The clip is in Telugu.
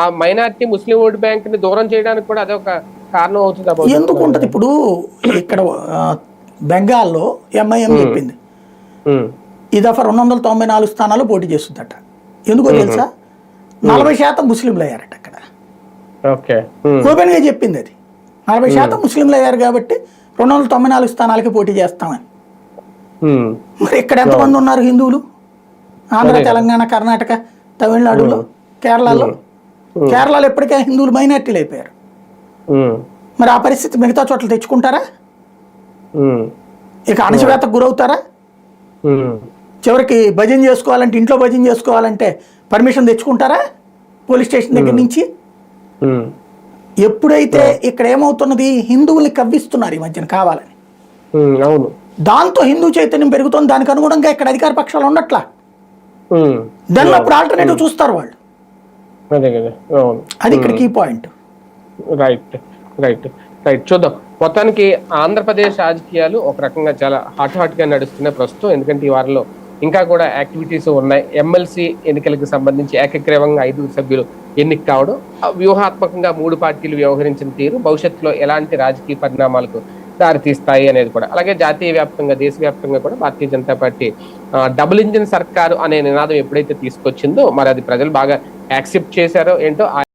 ఆ మైనారిటీ ముస్లిం ఓట్ బ్యాంక్ ని దూరం చేయడానికి కూడా అదొక కారణం అవుతుంది. ఎందుకు ఉంటుంది ఇప్పుడు ఇక్కడ బెంగాల్లో ఎంఐఎం చెప్పింది ఈ దఫా 294 స్థానాలు పోటీ చేస్తుందట. ఎందుకో తెలుసా? 40% ముస్లింలు అయ్యారట అక్కడ. ఓపెన్ గా చెప్పింది అది. 40% ముస్లింలు అయ్యారు కాబట్టి 294 స్థానాలకి పోటీ చేస్తామని. మరి ఇక్కడ ఎంతమంది ఉన్నారు హిందువులు? ఆంధ్ర, తెలంగాణ, కర్ణాటక, తమిళనాడులో, కేరళలో. కేరళలో ఎప్పటికే హిందువులు మైనార్టీలు అయిపోయారు. మరి ఆ పరిస్థితి మిగతా చోట్ల తెచ్చుకుంటారా? ఇక అణచివేతకు గురవుతారా? చివరికి భజన చేసుకోవాలంటే, ఇంట్లో భజన చేసుకోవాలంటే పర్మిషన్ తెచ్చుకుంటారా పోలీస్ స్టేషన్ దగ్గర నుంచి? ఎప్పుడైతే ఇక్కడ ఏమవుతున్నది, హిందువుల్ని కవ్విస్తున్నారు ఈ మధ్యన కావాలని. దాంతో హిందూ చైతన్యం పెరుగుతుంది. దానికి అనుగుణంగా ఇక్కడ అధికార పక్షాలు ఉండట్లా. దాన్ని అప్పుడు ఆల్టర్నేటివ్ చూస్తారు వాళ్ళు. అది ఇక్కడ key point. Right right right చూద్దాం. మొత్తానికి ఆంధ్రప్రదేశ్ రాజకీయాలు ఒక రకంగా చాలా హాట్ గా నడుస్తున్నాయి ప్రస్తుతం. ఎందుకంటే ఈ వారంలో ఇంకా కూడా యాక్టివిటీస్ ఉన్నాయి. ఎమ్మెల్సీ ఎన్నికలకు సంబంధించి ఏకగ్రీవంగా 5 సభ్యులు ఎన్నిక కావడం, వ్యూహాత్మకంగా 3 పార్టీలు వ్యవహరించిన తీరు భవిష్యత్తులో ఎలాంటి రాజకీయ పరిణామాలకు దారితీస్తాయి అనేది కూడా. అలాగే జాతీయ వ్యాప్తంగా, దేశవ్యాప్తంగా కూడా Bharatiya Janata party double engine సర్కారు అనే నినాదం ఎప్పుడైతే తీసుకొచ్చిందో మరి అది ప్రజలు బాగా యాక్సెప్ట్ చేశారో ఏంటో